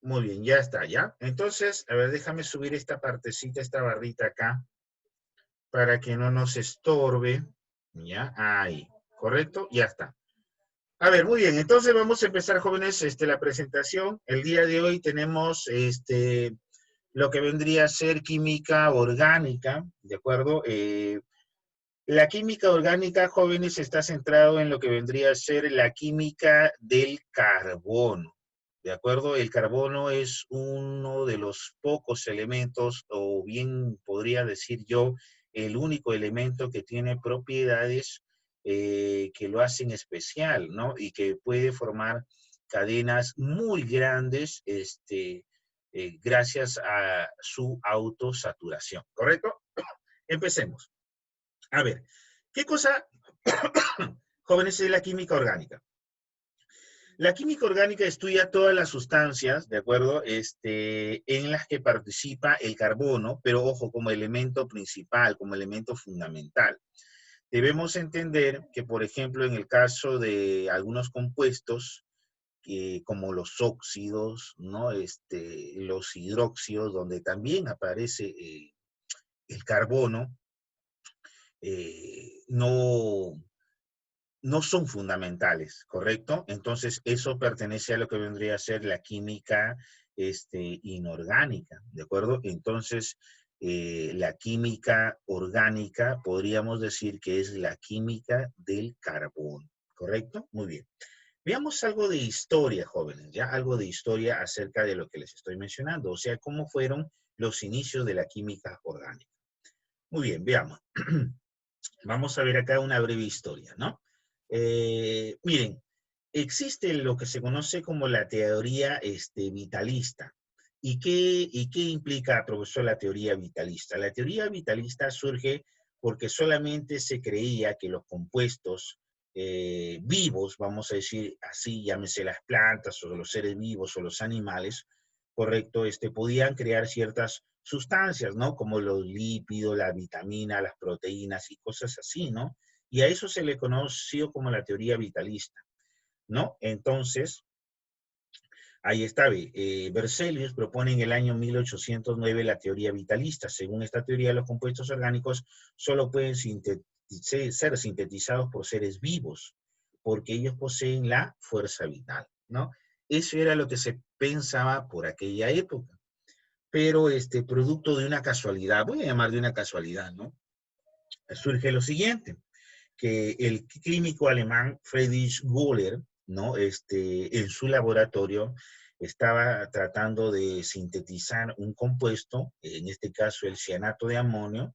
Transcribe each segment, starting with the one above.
Muy bien, ya está, ¿ya? Entonces, a ver, déjame subir esta partecita, esta barrita acá, para que no nos estorbe. ¿Ya? Ahí, ¿correcto? Ya está. A ver, muy bien, entonces vamos a empezar, jóvenes, la presentación. El día de hoy tenemos lo que vendría a ser química orgánica, ¿de acuerdo? La química orgánica, jóvenes, está centrado en lo que vendría a ser la química del carbono, ¿de acuerdo? El carbono es uno de los pocos elementos, o bien podría decir yo, el único elemento que tiene propiedades que lo hacen especial, ¿no? Y que puede formar cadenas muy grandes, gracias a su autosaturación, ¿correcto? Empecemos. A ver, ¿qué cosa, jóvenes, es la química orgánica? La química orgánica estudia todas las sustancias, ¿de acuerdo? En las que participa el carbono, pero ojo, como elemento principal, como elemento fundamental. Debemos entender que, por ejemplo, en el caso de algunos compuestos, como los óxidos, ¿no? Los hidróxidos, donde también aparece el carbono, no son fundamentales, ¿correcto? Entonces, eso pertenece a lo que vendría a ser la química inorgánica, ¿de acuerdo? Entonces, la química orgánica podríamos decir que es la química del carbón, ¿correcto? Muy bien. Veamos algo de historia, jóvenes, ya algo de historia acerca de lo que les estoy mencionando, o sea, cómo fueron los inicios de la química orgánica. Muy bien, veamos. Vamos a ver acá una breve historia, ¿no? Miren, existe lo que se conoce como la teoría vitalista. ¿Y qué implica, profesor, la teoría vitalista? La teoría vitalista surge porque solamente se creía que los compuestos vivos, vamos a decir así, llámese las plantas o los seres vivos o los animales, correcto, podían crear ciertas sustancias, ¿no? Como los lípidos, la vitamina, las proteínas y cosas así, ¿no? Y a eso se le conoció como la teoría vitalista, ¿no? Entonces, ahí está, Berzelius propone en el año 1809 la teoría vitalista. Según esta teoría, los compuestos orgánicos solo pueden ser sintetizados por seres vivos, porque ellos poseen la fuerza vital, ¿no? Eso era lo que se pensaba por aquella época. Pero producto de una casualidad, voy a llamar de una casualidad, ¿no? Surge lo siguiente, que el químico alemán Friedrich Wöhler, ¿no? En su laboratorio estaba tratando de sintetizar un compuesto, en este caso el cianato de amonio,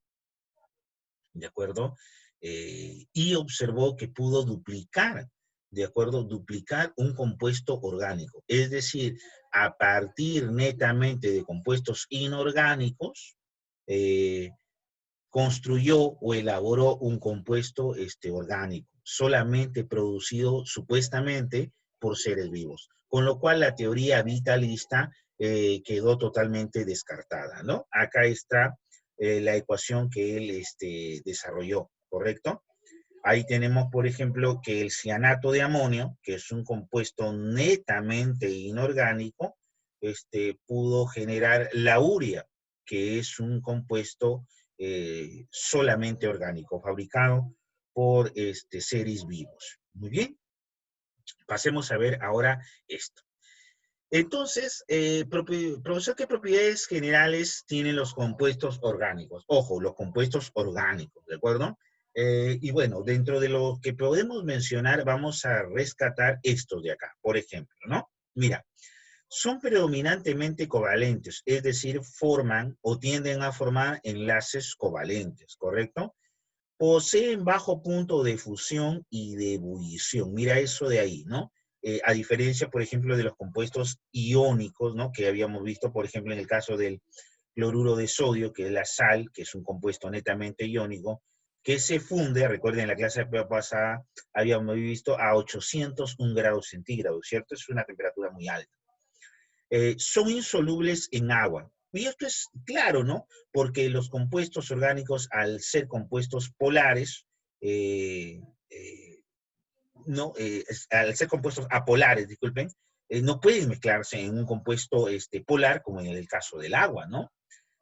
¿de acuerdo? Y observó que pudo duplicar, ¿de acuerdo? Duplicar un compuesto orgánico. Es decir, a partir netamente de compuestos inorgánicos, eh, construyó o elaboró un compuesto orgánico, solamente producido supuestamente por seres vivos. Con lo cual la teoría vitalista quedó totalmente descartada, ¿no? Acá está la ecuación que él desarrolló, ¿correcto? Ahí tenemos, por ejemplo, que el cianato de amonio, que es un compuesto netamente inorgánico, pudo generar la urea, que es un compuesto solamente orgánico, fabricado por seres vivos. Muy bien, pasemos a ver ahora esto. Entonces, profesor, ¿qué propiedades generales tienen los compuestos orgánicos? Ojo, los compuestos orgánicos, ¿de acuerdo? Y bueno, dentro de lo que podemos mencionar, vamos a rescatar estos de acá, por ejemplo, ¿no? Mira, son predominantemente covalentes, es decir, forman o tienden a formar enlaces covalentes, ¿correcto? Poseen bajo punto de fusión y de ebullición. Mira eso de ahí, ¿no? A diferencia, por ejemplo, de los compuestos iónicos, ¿no? Que habíamos visto, por ejemplo, en el caso del cloruro de sodio, que es la sal, que es un compuesto netamente iónico, que se funde, recuerden, en la clase pasada habíamos visto a 801 grados centígrados, ¿cierto? Es una temperatura muy alta. Son insolubles en agua. Y esto es claro, ¿no? Porque los compuestos orgánicos, al ser compuestos polares, eh, no, al ser compuestos apolares, disculpen, no pueden mezclarse en un compuesto polar, como en el caso del agua, ¿no?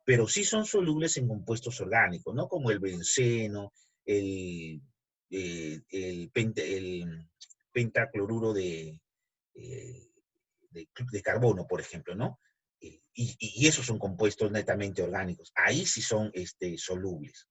Pero sí son solubles en compuestos orgánicos, ¿no? Como el benceno, el, el pentacloruro eh, de carbono, por ejemplo, ¿no? Y esos son compuestos netamente orgánicos. Ahí sí son solubles.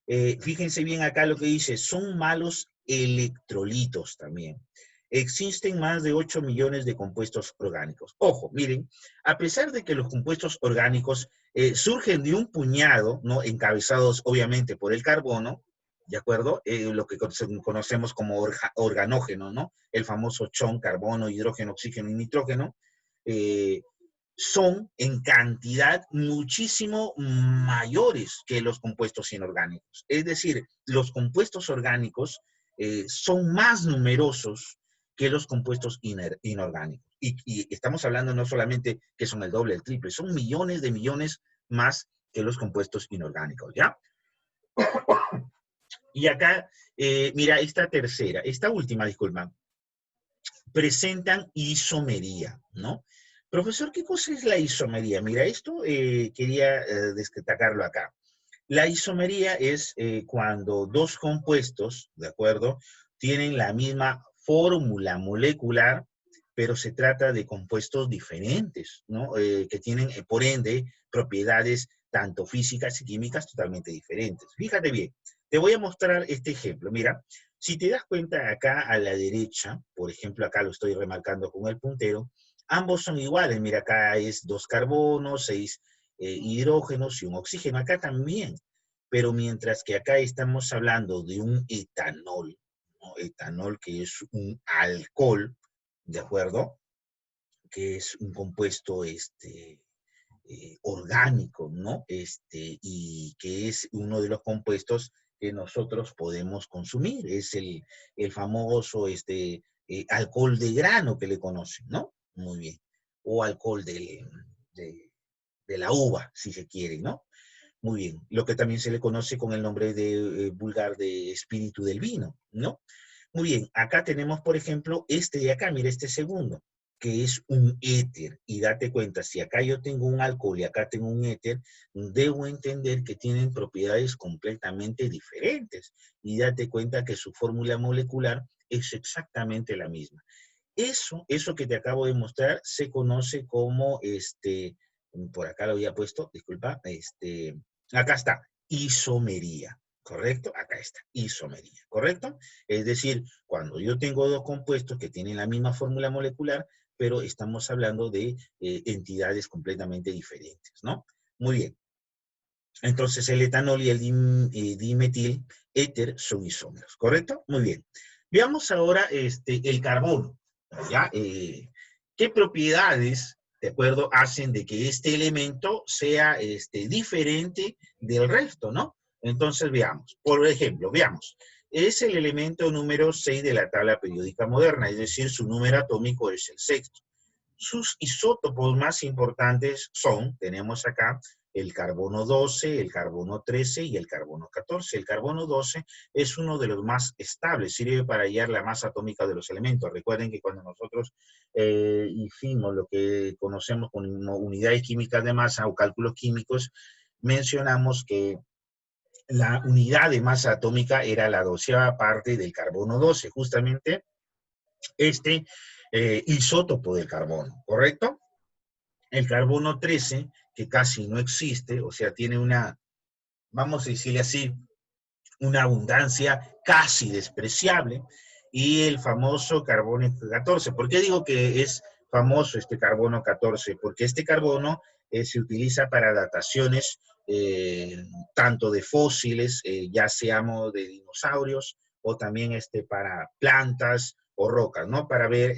Fíjense bien acá lo que dice, son malos electrolitos también. Existen más de 8 millones de compuestos orgánicos. Ojo, miren, a pesar de que los compuestos orgánicos surgen de un puñado, ¿no? Encabezados obviamente por el carbono, ¿de acuerdo? Lo que conocemos como organógeno, ¿no? El famoso chon, carbono, hidrógeno, oxígeno y nitrógeno. Eh, Son en cantidad muchísimo mayores que los compuestos inorgánicos. Es decir, los compuestos orgánicos son más numerosos que los compuestos inorgánicos. Y estamos hablando no solamente que son el doble, el triple, son millones de millones más que los compuestos inorgánicos, ¿ya? Y acá, mira, esta última, disculpa, presentan isomería, ¿no? Profesor, ¿qué cosa es la isomería? Mira, esto quería destacarlo acá. La isomería es cuando dos compuestos, ¿de acuerdo?, tienen la misma fórmula molecular, pero se trata de compuestos diferentes, ¿no? Que tienen, por ende, propiedades tanto físicas y químicas totalmente diferentes. Fíjate bien, te voy a mostrar este ejemplo. Mira, si te das cuenta acá a la derecha, por ejemplo, acá lo estoy remarcando con el puntero, ambos son iguales. Mira, acá es 2 carbonos, 6 hidrógenos y un oxígeno. Acá también. Pero mientras que acá estamos hablando de un etanol, ¿no? Etanol que es un alcohol, ¿de acuerdo? Que es un compuesto orgánico, ¿no? Y que es uno de los compuestos que nosotros podemos consumir. Es el famoso alcohol de grano que le conocen, ¿no? Muy bien. O alcohol de la uva, si se quiere, ¿no? Muy bien. Lo que también se le conoce con el nombre de vulgar de espíritu del vino, ¿no? Muy bien. Acá tenemos, por ejemplo, este de acá, mira este segundo, que es un éter. Y date cuenta, si acá yo tengo un alcohol y acá tengo un éter, debo entender que tienen propiedades completamente diferentes. Y date cuenta que su fórmula molecular es exactamente la misma. Eso que te acabo de mostrar se conoce como, por acá lo había puesto, disculpa, acá está, isomería, ¿correcto? Acá está, isomería, ¿correcto? Es decir, cuando yo tengo dos compuestos que tienen la misma fórmula molecular, pero estamos hablando de entidades completamente diferentes, ¿no? Muy bien. Entonces el etanol y el dimetil éter son isómeros, ¿correcto? Muy bien. Veamos ahora el carbono, ¿ya? ¿Qué propiedades, de acuerdo, hacen de que este elemento sea diferente del resto, ¿no? Entonces veamos. Por ejemplo, veamos. Es el elemento número 6 de la tabla periódica moderna, es decir, su número atómico es el sexto. Sus isótopos más importantes son, tenemos acá, el carbono 12, el carbono 13 y el carbono 14. El carbono 12 es uno de los más estables, sirve para hallar la masa atómica de los elementos. Recuerden que cuando nosotros hicimos lo que conocemos como unidades químicas de masa o cálculos químicos, mencionamos que la unidad de masa atómica era la 12ª parte del carbono 12, justamente isótopo del carbono, ¿correcto? El carbono 13, que casi no existe, o sea, tiene una, vamos a decirle así, una abundancia casi despreciable, y el famoso carbono 14. ¿Por qué digo que es famoso este carbono 14? Porque este carbono se utiliza para dataciones tanto de fósiles, ya seamos de dinosaurios, o también para plantas o rocas, ¿no? Para ver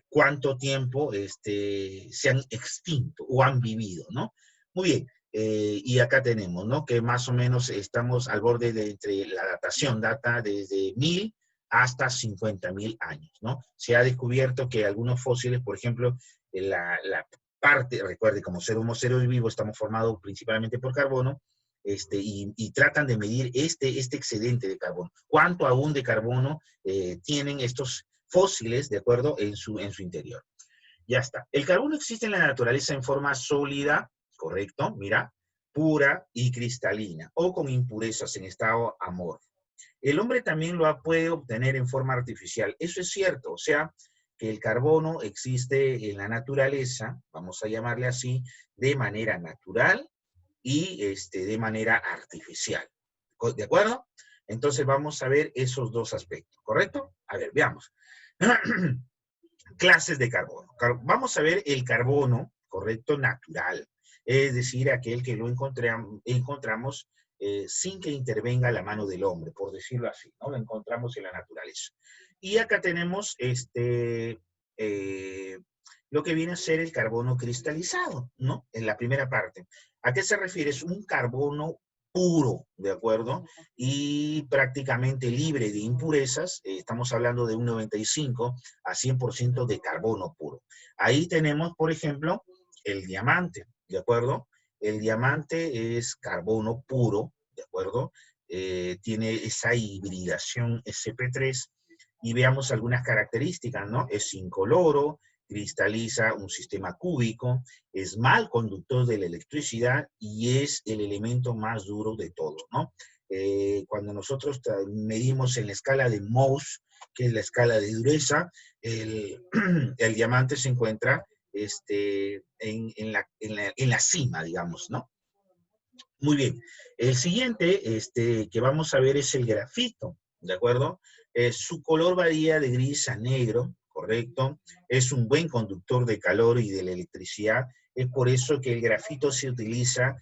cuánto tiempo se han extinto o han vivido, ¿no? Muy bien. Y acá tenemos, ¿no? Que más o menos estamos al borde de entre la datación, data desde 1000 hasta 50.000 años, ¿no? Se ha descubierto que algunos fósiles, por ejemplo, la parte, recuerde, como ser Homo cero vivo, estamos formados principalmente por carbono, y tratan de medir este excedente de carbono. ¿Cuánto aún de carbono tienen estos fósiles, ¿de acuerdo?, en su interior. Ya está. El carbono existe en la naturaleza en forma sólida, correcto, mira, pura y cristalina, o con impurezas en estado amorfo. El hombre también puede obtener en forma artificial. Eso es cierto, o sea, que el carbono existe en la naturaleza, vamos a llamarle así, de manera natural y de manera artificial. ¿De acuerdo? Entonces vamos a ver esos dos aspectos, ¿correcto? A ver, veamos. Clases de carbono. Vamos a ver el carbono, correcto, natural. Es decir, aquel que lo encontramos sin que intervenga la mano del hombre, por decirlo así, ¿no? Lo encontramos en la naturaleza. Y acá tenemos lo que viene a ser el carbono cristalizado, ¿no? En la primera parte. ¿A qué se refiere? Es un carbono puro, ¿de acuerdo? Y prácticamente libre de impurezas. Estamos hablando de un 95 a 100% de carbono puro. Ahí tenemos, por ejemplo, el diamante, ¿de acuerdo? El diamante es carbono puro, ¿de acuerdo? Tiene esa hibridación sp3 y veamos algunas características, ¿no? Es incoloro, cristaliza un sistema cúbico, es mal conductor de la electricidad y es el elemento más duro de todo, ¿no? Cuando nosotros medimos en la escala de Mohs, que es la escala de dureza, el diamante se encuentra en la cima, digamos, ¿no? Muy bien. El siguiente que vamos a ver es el grafito, ¿de acuerdo? Su color varía de gris a negro, ¿correcto? Es un buen conductor de calor y de la electricidad. Es por eso que el grafito se utiliza,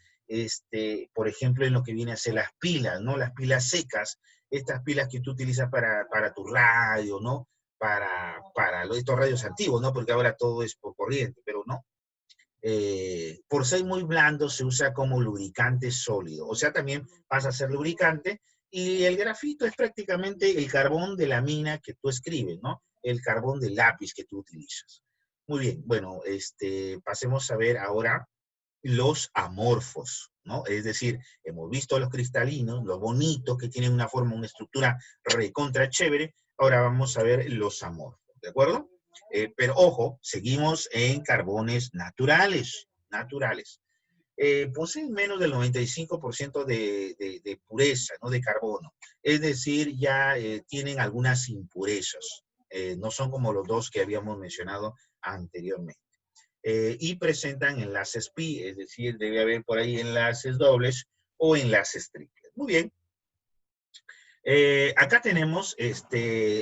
por ejemplo, en lo que viene a ser las pilas, ¿no? Las pilas secas, estas pilas que tú utilizas para tu radio, ¿no? Para estos radios antiguos, ¿no? Porque ahora todo es por corriente, pero no. Por ser muy blando se usa como lubricante sólido, o sea, también pasa a ser lubricante, y el grafito es prácticamente el carbón de la mina que tú escribes, ¿no? El carbón del lápiz que tú utilizas. Muy bien, bueno, pasemos a ver ahora los amorfos, ¿no? Es decir, hemos visto los cristalinos, los bonitos, que tienen una forma, una estructura recontra chévere, ahora vamos a ver los amorfos, ¿de acuerdo? Pero ojo, seguimos en carbones naturales, poseen menos del 95% de pureza, ¿no? De carbono. Es decir, ya tienen algunas impurezas. No son como los dos que habíamos mencionado anteriormente. Y presentan enlaces pi, es decir, debe haber por ahí enlaces dobles o enlaces triples. Muy bien. Acá tenemos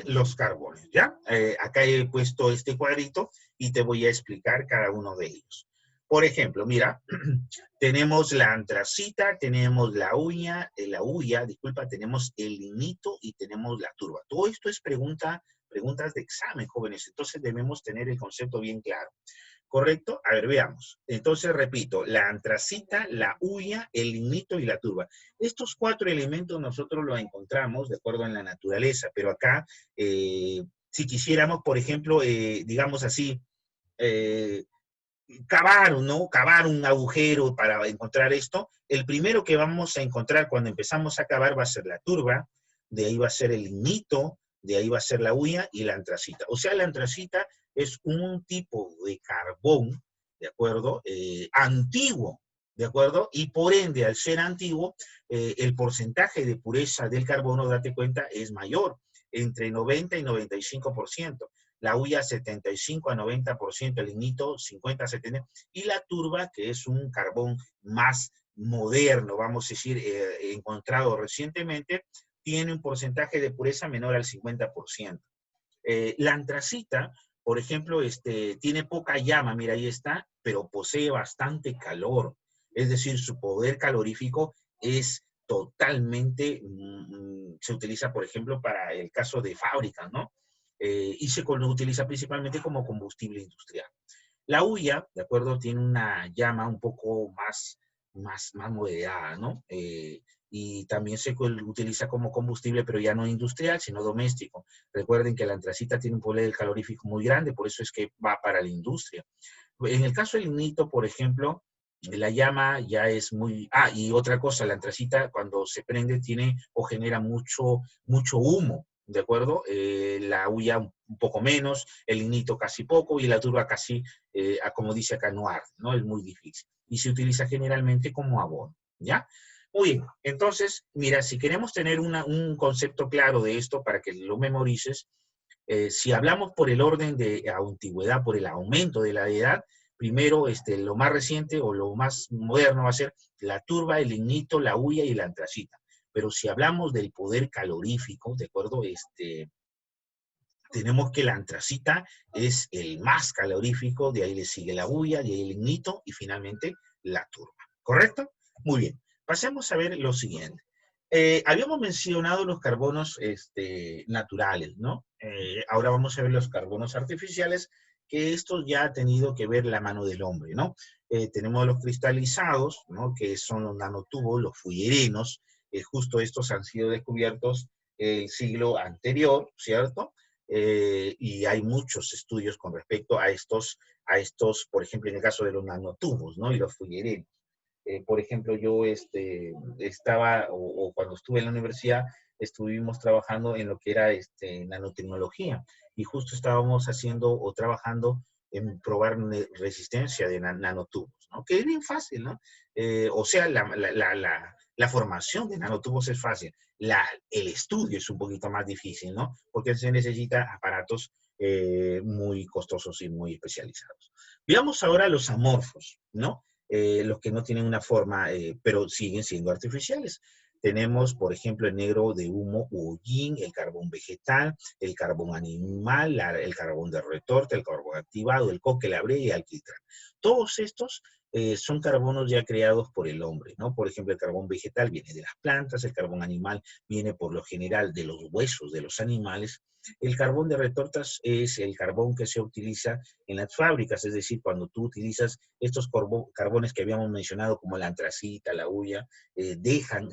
los carbones, ¿ya? Acá he puesto este cuadrito y te voy a explicar cada uno de ellos. Por ejemplo, mira, tenemos la antracita, tenemos la hulla, disculpa, tenemos el lignito y tenemos la turba. Todo esto es preguntas de examen, jóvenes, entonces debemos tener el concepto bien claro. ¿Correcto? A ver, veamos. Entonces, repito, la antracita, la hulla, el lignito y la turba. Estos 4 elementos nosotros los encontramos de acuerdo en la naturaleza, pero acá, si quisiéramos, por ejemplo, digamos así, cavar, ¿no? Cavar un agujero para encontrar esto, el primero que vamos a encontrar cuando empezamos a cavar va a ser la turba, de ahí va a ser el lignito, de ahí va a ser la hulla y la antracita. O sea, la antracita es un tipo de carbón, ¿de acuerdo? Antiguo, ¿de acuerdo? Y por ende, al ser antiguo, el porcentaje de pureza del carbono, date cuenta, es mayor, entre 90 y 95%. La hulla 75 a 90%, el lignito 50 a 70%, y la turba, que es un carbón más moderno, vamos a decir, encontrado recientemente, tiene un porcentaje de pureza menor al 50%. La antracita, por ejemplo, tiene poca llama, mira, ahí está, pero posee bastante calor. Es decir, su poder calorífico es totalmente, se utiliza, por ejemplo, para el caso de fábricas, ¿no? Y se utiliza principalmente como combustible industrial. La hulla, ¿de acuerdo? Tiene una llama un poco más moderada, ¿no? Y también se utiliza como combustible, pero ya no industrial, sino doméstico. Recuerden que la antracita tiene un poder calorífico muy grande, por eso es que va para la industria. En el caso del lignito, por ejemplo, la llama ya es muy... Ah, y otra cosa, la antracita cuando se prende tiene o genera mucho humo, ¿de acuerdo? La hulla un poco menos, el lignito casi poco y la turba casi, como dice acá, no arde, ¿no? Es muy difícil. Y se utiliza generalmente como abono, ¿ya? Muy bien, entonces, mira, si queremos tener un concepto claro de esto para que lo memorices, si hablamos por el orden de antigüedad, por el aumento de la edad, primero lo más reciente o lo más moderno va a ser la turba, el lignito, la hulla y la antracita. Pero si hablamos del poder calorífico, ¿de acuerdo? Tenemos que la antracita es el más calorífico, de ahí le sigue la hulla, de ahí el lignito y finalmente la turba. ¿Correcto? Muy bien. Pasemos a ver lo siguiente. Habíamos mencionado los carbonos naturales, ¿no? Ahora vamos a ver los carbonos artificiales, que esto ya ha tenido que ver la mano del hombre, ¿no? Tenemos los cristalizados, ¿no? Que son los nanotubos, los fullerenos, justo estos han sido descubiertos el siglo anterior, ¿cierto? Y hay muchos estudios con respecto a estos, por ejemplo, en el caso de los nanotubos, ¿no? Y los fullerenos. Por ejemplo, yo estaba, o cuando estuve en la universidad, estuvimos trabajando en lo que era nanotecnología, y justo estábamos haciendo o trabajando en probar resistencia de nanotubos, ¿no? Que es bien fácil, ¿no? O sea, la formación de nanotubos es fácil, el estudio es un poquito más difícil, ¿no? Porque se necesita aparatos muy costosos y muy especializados. Veamos ahora los amorfos, ¿no? Los que no tienen una forma, pero siguen siendo artificiales. Tenemos, por ejemplo, el negro de humo o hollín, el carbón vegetal, el carbón animal, el carbón de retorta, el carbón activado, el coque, la brea y el alquitrán. Todos estos son carbonos ya creados por el hombre, ¿no? Por ejemplo, el carbón vegetal viene de las plantas, el carbón animal viene por lo general de los huesos de los animales. El carbón de retortas es el carbón que se utiliza en las fábricas, es decir, cuando tú utilizas estos carbones que habíamos mencionado, como la antracita, la hulla, dejan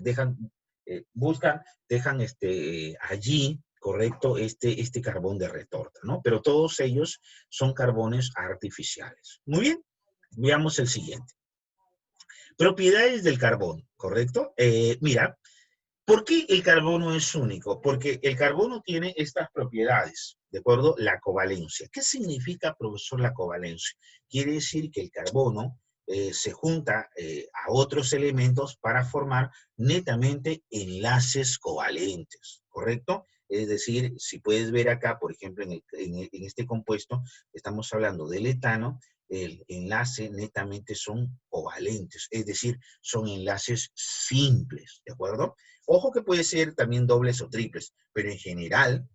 allí, correcto, este carbón de retorta, ¿no? Pero todos ellos son carbones artificiales. Muy bien, veamos el siguiente. Propiedades del carbón, ¿correcto? Mira, ¿por qué el carbono es único? Porque el carbono tiene estas propiedades, ¿de acuerdo? La covalencia. ¿Qué significa, profesor, la covalencia? Quiere decir que el carbono se junta a otros elementos para formar netamente enlaces covalentes, ¿correcto? Es decir, si puedes ver acá, por ejemplo, en este compuesto, estamos hablando del etano, el enlace netamente son covalentes, es decir, son enlaces simples, ¿de acuerdo? Ojo que puede ser también dobles o triples, pero en general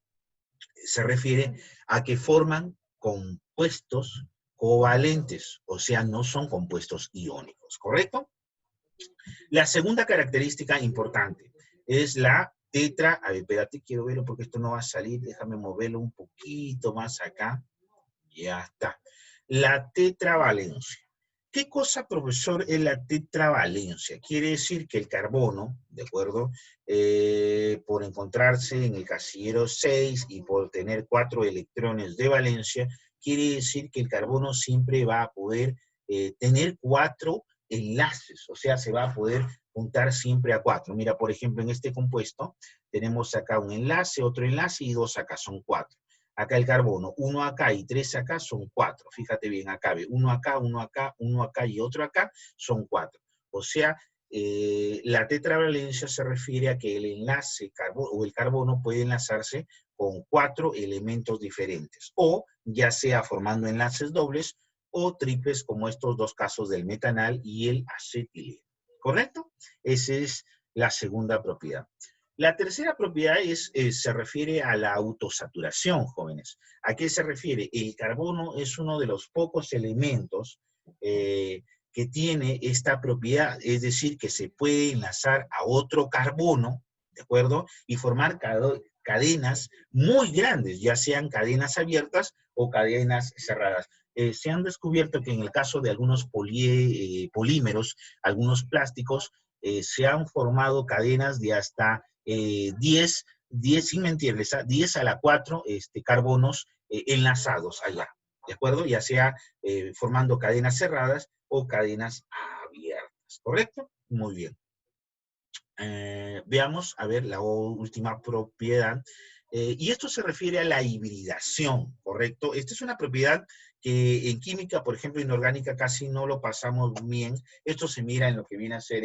se refiere a que forman compuestos covalentes, o sea, no son compuestos iónicos, ¿correcto? La segunda característica importante es la tetra, a ver, espérate, quiero verlo porque esto no va a salir, déjame moverlo un poquito más acá, ya está. La tetravalencia. ¿Qué cosa, profesor, es la tetravalencia? Quiere decir que el carbono, ¿de acuerdo? Por encontrarse en el casillero 6 y por tener 4 electrones de valencia, quiere decir que el carbono siempre va a poder tener 4 enlaces, o sea, se va a poder juntar siempre a 4. Mira, por ejemplo, en este compuesto tenemos acá un enlace, otro enlace y 2 acá, son 4. Acá el carbono, 1 acá y 3 acá son 4. Fíjate bien, acá ve, 1 acá, 1 acá, 1 acá y otro acá son 4. O sea, la tetravalencia se refiere a que el enlace o el carbono puede enlazarse con 4 elementos diferentes, o ya sea formando enlaces dobles o triples, como estos dos casos del metanal y el acetileno. ¿Correcto? Esa es la segunda propiedad. La tercera propiedad se refiere a la autosaturación, jóvenes. ¿A qué se refiere? El carbono es uno de los pocos elementos que tiene esta propiedad, es decir, que se puede enlazar a otro carbono, ¿de acuerdo? Y formar cadenas muy grandes, ya sean cadenas abiertas o cadenas cerradas. Se han descubierto que en el caso de algunos polímeros, algunos plásticos, se han formado cadenas de hasta 10, sin mentirles, 10 a la 4 carbonos enlazados allá, ¿de acuerdo? Ya sea formando cadenas cerradas o cadenas abiertas, ¿correcto? Muy bien. Veamos, a ver, la última propiedad Y esto se refiere a la hibridación, ¿correcto? Esta es una propiedad que en química, por ejemplo, inorgánica, casi no lo pasamos bien. Esto se mira en lo que viene a ser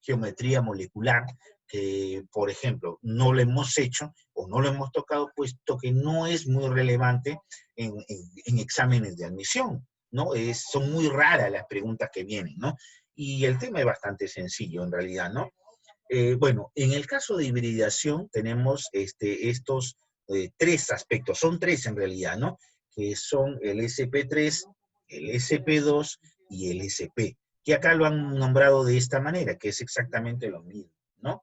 geometría molecular, que, por ejemplo, no lo hemos hecho o no lo hemos tocado, puesto que no es muy relevante en exámenes de admisión, ¿no? Son muy raras las preguntas que vienen, ¿no? Y el tema es bastante sencillo, en realidad, ¿no? Bueno, en el caso de hibridación tenemos estos tres aspectos, son tres en realidad, ¿no? Que son el SP3, el SP2 y el SP, que acá lo han nombrado de esta manera, que es exactamente lo mismo, ¿no?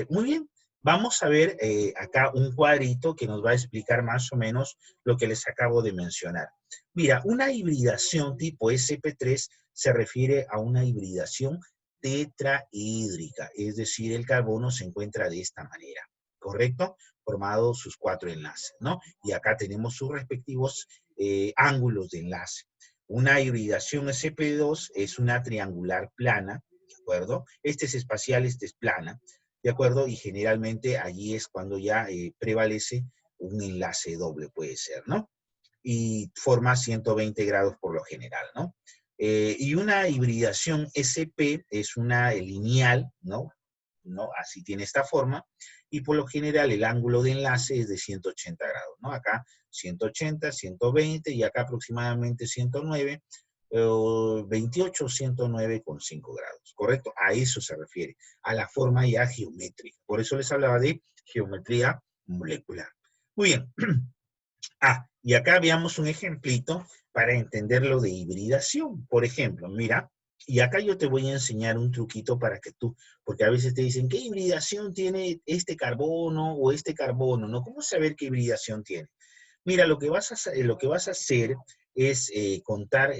Muy bien, vamos a ver acá un cuadrito que nos va a explicar más o menos lo que les acabo de mencionar. Mira, una hibridación tipo SP3 se refiere a una hibridación tetraédrica, es decir, el carbono se encuentra de esta manera, ¿correcto? Formado sus cuatro enlaces, ¿no? Y acá tenemos sus respectivos ángulos de enlace. Una hibridación SP2 es una triangular plana, ¿de acuerdo? Este es espacial, este es plana, ¿de acuerdo? Y generalmente allí es cuando ya prevalece un enlace doble, puede ser, ¿no? Y forma 120 grados por lo general, ¿no? Y una hibridación SP es una lineal, ¿no? ¿no? Así tiene esta forma, y por lo general el ángulo de enlace es de 180 grados, ¿no? Acá 180, 120 y acá aproximadamente 109, 28, 109,5 grados, ¿correcto? A eso se refiere, a la forma ya geométrica. Por eso les hablaba de geometría molecular. Muy bien. Y acá veamos un ejemplito para entender lo de hibridación. Por ejemplo, mira, y acá yo te voy a enseñar un truquito para que tú, porque a veces te dicen, ¿qué hibridación tiene este carbono o este carbono? ¿No? ¿Cómo saber qué hibridación tiene? Mira, lo que vas a hacer es contar,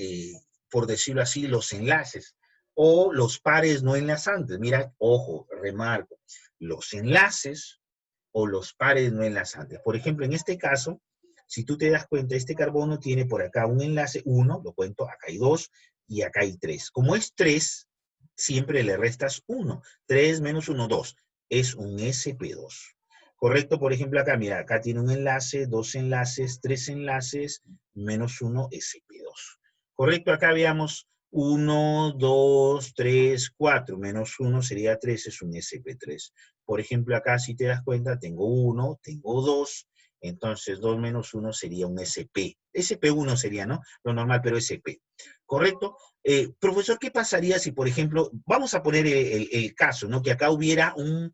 por decirlo así, los enlaces o los pares no enlazantes. Mira, ojo, remarco, los enlaces o los pares no enlazantes. Por ejemplo, en este caso, si tú te das cuenta, este carbono tiene por acá un enlace 1, lo cuento, acá hay 2 y acá hay 3. Como es 3, siempre le restas 1. 3 menos 1, 2. Es un SP2. Correcto, por ejemplo, acá, mira, acá tiene un enlace, 2 enlaces, 3 enlaces, menos 1 SP2. Correcto, acá veamos 1, 2, 3, 4, menos 1 sería 3, es un SP3. Por ejemplo, acá si te das cuenta, tengo 1, tengo 2, entonces 2 menos 1 sería un SP. SP1 sería, ¿no? Lo normal, pero SP. ¿Correcto? Profesor, ¿qué pasaría si, por ejemplo, vamos a poner el caso, ¿no? Que acá hubiera un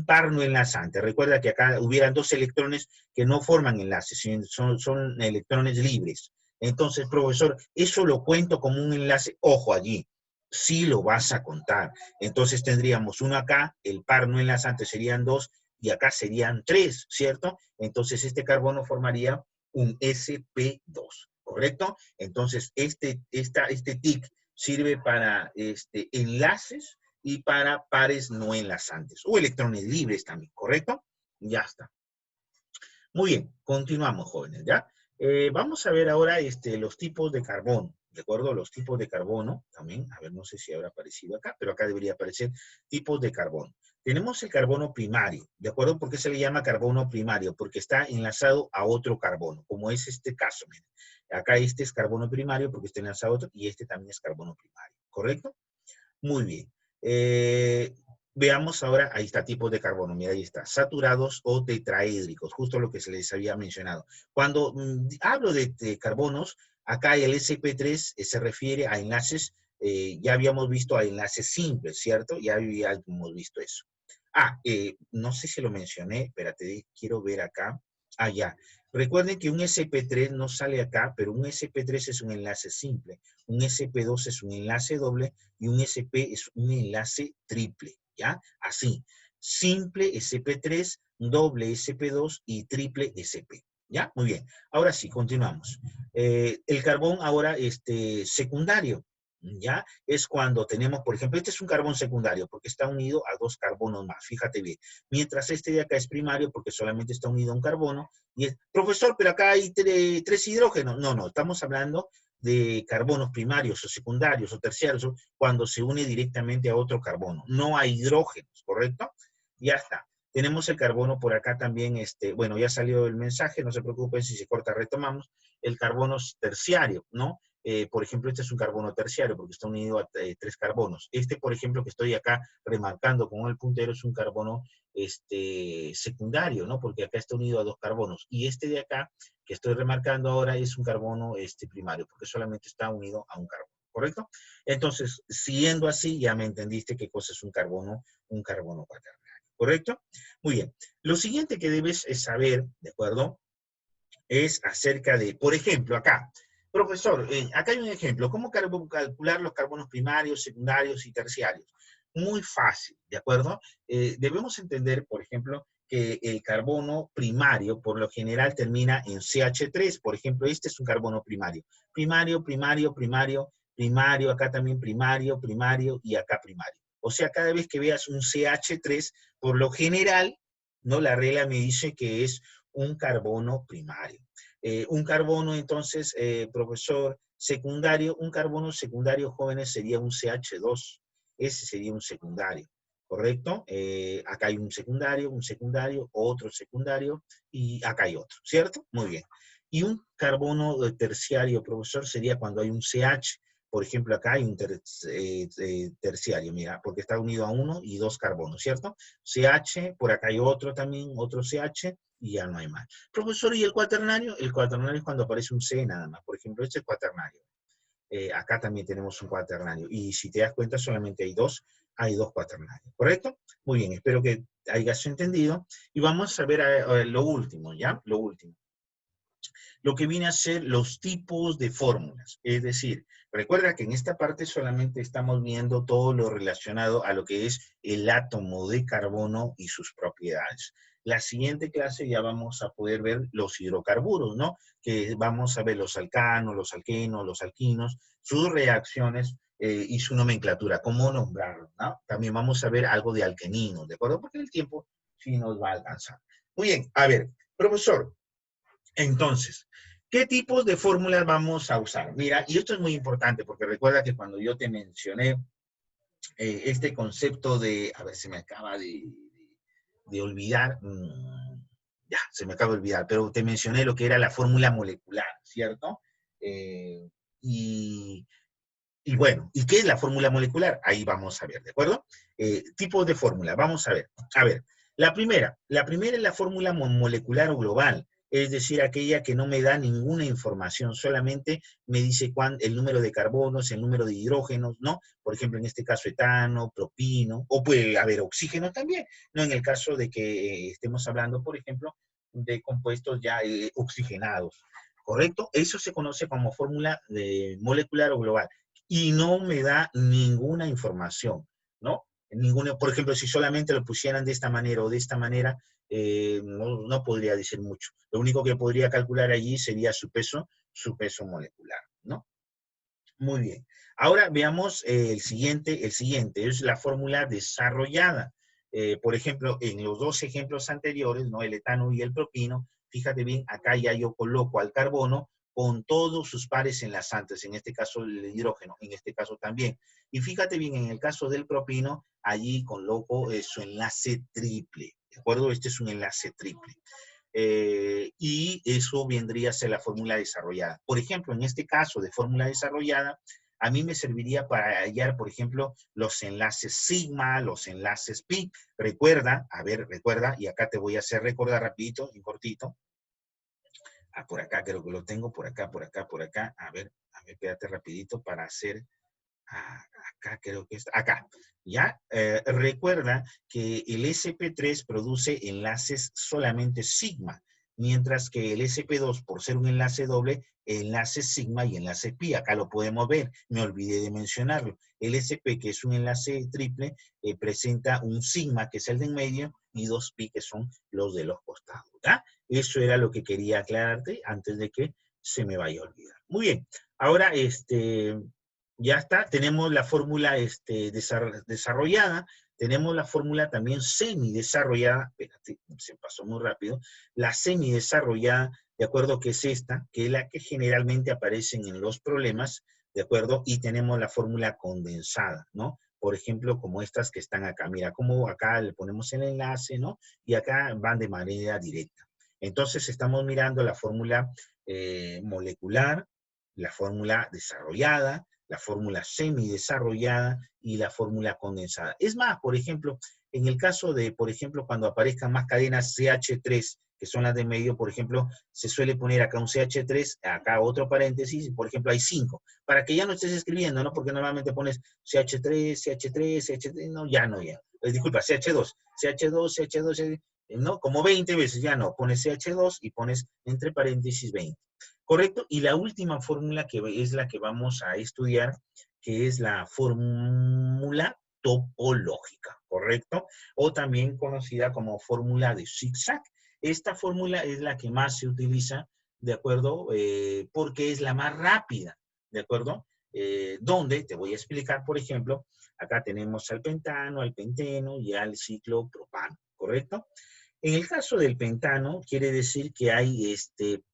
par no enlazante. Recuerda que acá hubieran dos electrones que no forman enlaces, son electrones libres. Entonces, profesor, eso lo cuento como un enlace, ojo allí, sí lo vas a contar. Entonces tendríamos uno acá, el par no enlazante serían 2 y acá serían 3, ¿cierto? Entonces este carbono formaría un sp2, ¿correcto? Entonces este TIC sirve para enlaces y para pares no enlazantes, o electrones libres también, ¿correcto? Ya está. Muy bien, continuamos, jóvenes, ¿ya? Vamos a ver ahora los tipos de carbono, ¿de acuerdo? Los tipos de carbono también, a ver, no sé si habrá aparecido acá, pero acá debería aparecer tipos de carbono. Tenemos el carbono primario, ¿de acuerdo? ¿Por qué se le llama carbono primario? Porque está enlazado a otro carbono, como es este caso, miren. Acá este es carbono primario porque está enlazado a otro, y este también es carbono primario, ¿correcto? Muy bien. Veamos ahora, ahí está, tipos de carbono, mira, ahí está, saturados o tetraédricos, justo lo que se les había mencionado. Cuando hablo de carbonos, acá el sp3 se refiere a enlaces, ya habíamos visto a enlaces simples, ¿cierto? Ya habíamos visto eso. No sé si lo mencioné, espérate, quiero ver acá. Ya. Recuerden que un sp3 no sale acá, pero un sp3 es un enlace simple, un sp2 es un enlace doble y un sp es un enlace triple, ¿ya? Así, simple sp3, doble sp2 y triple sp, ¿ya? Muy bien. Ahora sí, continuamos. El carbón ahora secundario, ¿ya? Es cuando tenemos, por ejemplo, este es un carbón secundario porque está unido a dos carbonos más, fíjate bien. Mientras este de acá es primario porque solamente está unido a un carbono. Y es, profesor, pero acá hay tres hidrógenos. No, estamos hablando de carbonos primarios o secundarios o terciarios cuando se une directamente a otro carbono. No hay hidrógenos, ¿correcto? Ya está. Tenemos el carbono por acá también, bueno, ya salió el mensaje, no se preocupen, si se corta retomamos. El carbono terciario, ¿no? Por ejemplo, este es un carbono terciario porque está unido a 3 carbonos. Este, por ejemplo, que estoy acá remarcando con el puntero es un carbono secundario, ¿no? Porque acá está unido a 2 carbonos. Y este de acá, que estoy remarcando ahora, es un carbono primario, porque solamente está unido a un carbono, ¿correcto? Entonces, siguiendo así, ya me entendiste qué cosa es un carbono cuaternario, ¿correcto? Muy bien. Lo siguiente que debes saber, ¿de acuerdo? Es acerca de, por ejemplo, acá, profesor, acá hay un ejemplo, ¿cómo calcular los carbonos primarios, secundarios y terciarios? Muy fácil, ¿de acuerdo? Debemos entender, por ejemplo, que el carbono primario, por lo general, termina en CH3, por ejemplo, este es un carbono primario. Primario, primario, primario, primario, acá también primario, primario y acá primario. O sea, cada vez que veas un CH3, por lo general, ¿no? La regla me dice que es un carbono primario. Un carbono, entonces, profesor secundario, un carbono secundario, jóvenes, sería un CH2. Ese sería un secundario, ¿correcto? Acá hay un secundario, otro secundario, y acá hay otro, ¿cierto? Muy bien. Y un carbono terciario, profesor, sería cuando hay un CH. Por ejemplo, acá hay un terciario, mira, porque está unido a 1 y 2 carbonos, ¿cierto? CH, por acá hay otro también, otro CH, y ya no hay más. Profesor, ¿y el cuaternario? El cuaternario es cuando aparece un C nada más. Por ejemplo, este es cuaternario. Acá también tenemos un cuaternario. Y si te das cuenta, solamente hay dos cuaternarios, ¿correcto? Muy bien, espero que hayas entendido. Y vamos a ver lo último, ¿ya? Lo último. Lo que viene a ser los tipos de fórmulas. Es decir, recuerda que en esta parte solamente estamos viendo todo lo relacionado a lo que es el átomo de carbono y sus propiedades. La siguiente clase ya vamos a poder ver los hidrocarburos, ¿no? Que vamos a ver los alcanos, los alquenos, los alquinos, sus reacciones y su nomenclatura, cómo nombrarlos, ¿no? También vamos a ver algo de alqueninos, ¿de acuerdo? Porque el tiempo sí nos va a alcanzar. Muy bien, a ver, profesor, entonces, ¿qué tipos de fórmulas vamos a usar? Mira, y esto es muy importante porque recuerda que cuando yo te mencioné este concepto de, a ver, se me acaba de olvidar, ya, se me acaba de olvidar, pero te mencioné lo que era la fórmula molecular, ¿cierto? Eh, y, y bueno, ¿y qué es la fórmula molecular? Ahí vamos a ver, ¿de acuerdo? Tipos de fórmula, vamos a ver. A ver, la primera es la fórmula molecular o global, es decir, aquella que no me da ninguna información, solamente me dice el número de carbonos, el número de hidrógenos, ¿no? Por ejemplo, en este caso etano, propino, o puede haber oxígeno también, ¿no? En el caso de que estemos hablando, por ejemplo, de compuestos ya oxigenados, ¿correcto? Eso se conoce como fórmula molecular o global y no me da ninguna información, ¿no? Por ejemplo, si solamente lo pusieran de esta manera o de esta manera, no podría decir mucho. Lo único que podría calcular allí sería su peso molecular, ¿no? Muy bien. Ahora veamos el siguiente es la fórmula desarrollada. Por ejemplo, en los dos ejemplos anteriores, ¿no? El etano y el propino, fíjate bien, acá ya yo coloco al carbono con todos sus pares enlazantes, en este caso el hidrógeno, en este caso también. Y fíjate bien, en el caso del propino, allí coloco su enlace triple, ¿de acuerdo? Este es un enlace triple. Y eso vendría a ser la fórmula desarrollada. Por ejemplo, en este caso de fórmula desarrollada, a mí me serviría para hallar, por ejemplo, los enlaces sigma, los enlaces pi. Recuerda, a ver, recuerda, y acá te voy a hacer recordar rapidito, en cortito. Por acá creo que lo tengo, por acá, por acá, por acá. A ver, espérate rapidito para hacer acá creo que está, acá, ¿ya? Recuerda que el sp3 produce enlaces solamente sigma, mientras que el sp2, por ser un enlace doble, enlace sigma y enlace pi, acá lo podemos ver, me olvidé de mencionarlo. El sp, que es un enlace triple, presenta un sigma, que es el de en medio, y 2 pi, que son los de los costados, ¿ya? Eso era lo que quería aclararte antes de que se me vaya a olvidar. Muy bien, ahora ya está, tenemos la fórmula desarrollada, tenemos la fórmula también semi-desarrollada, espérate, se pasó muy rápido, la semi-desarrollada, de acuerdo que es esta, que es la que generalmente aparecen en los problemas, de acuerdo, y tenemos la fórmula condensada, ¿no? por ejemplo, como estas que están acá. Mira cómo acá le ponemos el enlace, ¿no? Y acá van de manera directa. Entonces estamos mirando la fórmula molecular, la fórmula desarrollada, la fórmula semidesarrollada y la fórmula condensada. Es más, por ejemplo, en el caso de, por ejemplo, cuando aparezcan más cadenas CH3, que son las de medio, por ejemplo, se suele poner acá un CH3, acá otro paréntesis, y por ejemplo hay 5, para que ya no estés escribiendo, ¿no? Porque normalmente pones CH3, CH3, CH3, no, ya no, ya. Disculpa, CH2, CH2, CH2, ¿no? Como 20 veces, ya no, pones CH2 y pones entre paréntesis 20. ¿Correcto? Y la última fórmula que es la que vamos a estudiar, que es la fórmula topológica, ¿correcto? O también conocida como fórmula de zigzag. Esta fórmula es la que más se utiliza, ¿de acuerdo? Porque es la más rápida, ¿de acuerdo? Donde te voy a explicar, por ejemplo, acá tenemos al pentano, al penteno y al ciclopropano, ¿correcto? En el caso del pentano, quiere decir que hay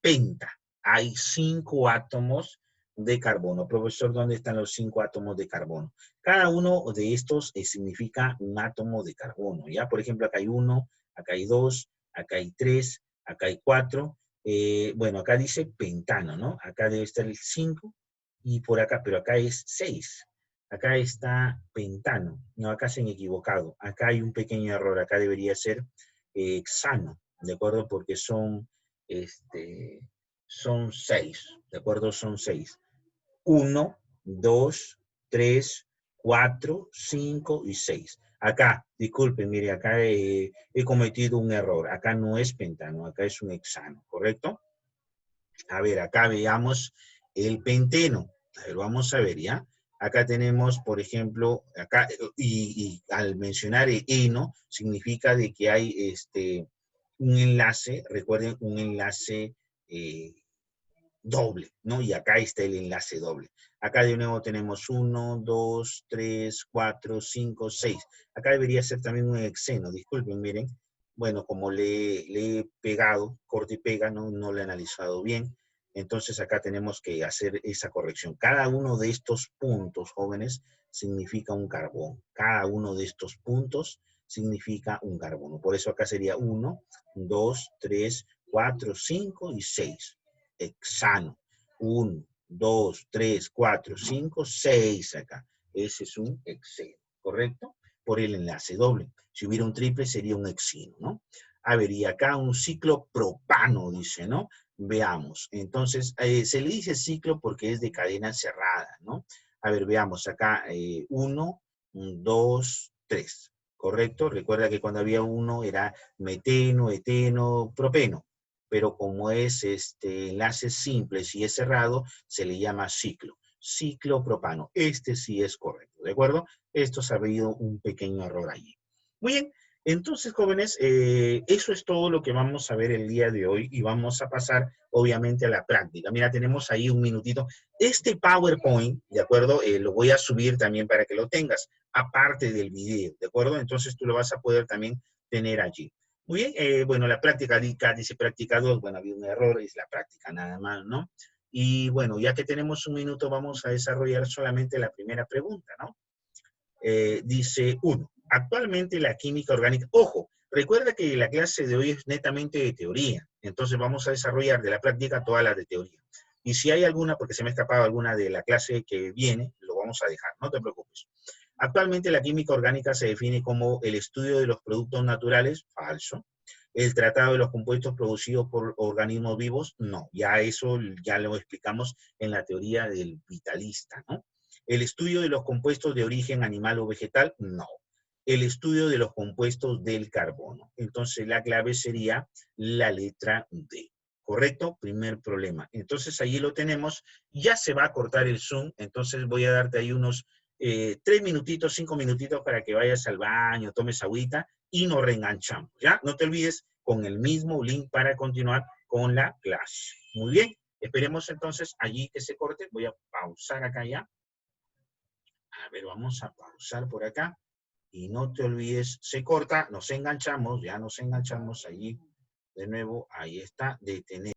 penta, hay 5 átomos de carbono. Profesor, ¿dónde están los 5 átomos de carbono? Cada uno de estos significa un átomo de carbono, ¿ya? Por ejemplo, acá hay 1, acá hay 2, acá hay 3, acá hay 4. Bueno, acá dice pentano, ¿no? Acá debe estar el 5 y por acá, pero acá es 6. Acá está pentano. No, acá se han equivocado. Acá hay un pequeño error. Acá debería ser hexano, ¿de acuerdo? Porque son 6, ¿de acuerdo? Son 6. 1, 2, 3, 4, 5 y 6. Acá, disculpen, mire, acá he cometido un error. Acá no es pentano, acá es un hexano, ¿correcto? A ver, acá veamos el penteno. A ver, vamos a ver, ¿ya? Acá tenemos, por ejemplo, acá, y al mencionar eno, significa de que hay un enlace, recuerden, un enlace eh, doble, ¿no? Y acá está el enlace doble. Acá de nuevo tenemos 1, 2, 3, 4, 5, 6. Acá debería ser también un hexeno, disculpen, miren. Bueno, como le he pegado, corte y pega, no lo he analizado bien. Entonces acá tenemos que hacer esa corrección. Cada uno de estos puntos, jóvenes, significa un carbón. Cada uno de estos puntos significa un carbono. Por eso acá sería 1, 2, 3, 4, 5 y 6. Hexano. 1, 2, 3, 4, 5, 6 acá. Ese es un hexeno, ¿correcto? Por el enlace doble. Si hubiera un triple sería un hexino, ¿no? A ver, y acá un ciclo propano, dice, ¿no? Veamos. Entonces, se le dice ciclo porque es de cadena cerrada, ¿no? A ver, veamos acá. 1, 2, 3. ¿Correcto? Recuerda que cuando había 1 era meteno, eteno, propeno. Pero como es enlace simple, si es cerrado, se le llama ciclo. Ciclo propano. Este sí es correcto, ¿de acuerdo? Esto ha habido un pequeño error allí. Muy bien. Entonces, jóvenes, eso es todo lo que vamos a ver el día de hoy y vamos a pasar, obviamente, a la práctica. Mira, tenemos ahí un minutito. Este PowerPoint, ¿de acuerdo? Lo voy a subir también para que lo tengas, aparte del video, ¿de acuerdo? Entonces, tú lo vas a poder también tener allí. Muy bien, bueno, la práctica dice práctica 2, bueno, había un error, es la práctica nada más, ¿no? Y bueno, ya que tenemos un minuto, vamos a desarrollar solamente la primera pregunta, ¿no? Dice 1. Actualmente la química orgánica, ojo, recuerda que la clase de hoy es netamente de teoría, entonces vamos a desarrollar de la práctica todas las de teoría. Y si hay alguna, porque se me ha escapado alguna de la clase que viene, lo vamos a dejar, no te preocupes. Actualmente la química orgánica se define como el estudio de los productos naturales, falso. El tratado de los compuestos producidos por organismos vivos, no. Ya eso ya lo explicamos en la teoría del vitalista, ¿no? El estudio de los compuestos de origen animal o vegetal, no. El estudio de los compuestos del carbono. Entonces la clave sería la letra D. ¿Correcto? Primer problema. Entonces ahí lo tenemos. Ya se va a cortar el Zoom, entonces voy a darte ahí unos 3 minutitos, 5 minutitos para que vayas al baño, tomes agüita y nos reenganchamos, ¿ya? No te olvides con el mismo link para continuar con la clase. Muy bien, esperemos entonces allí que se corte. Voy a pausar acá ya. A ver, vamos a pausar por acá. Y no te olvides, se corta, nos enganchamos, ya nos enganchamos allí. De nuevo, ahí está, detener.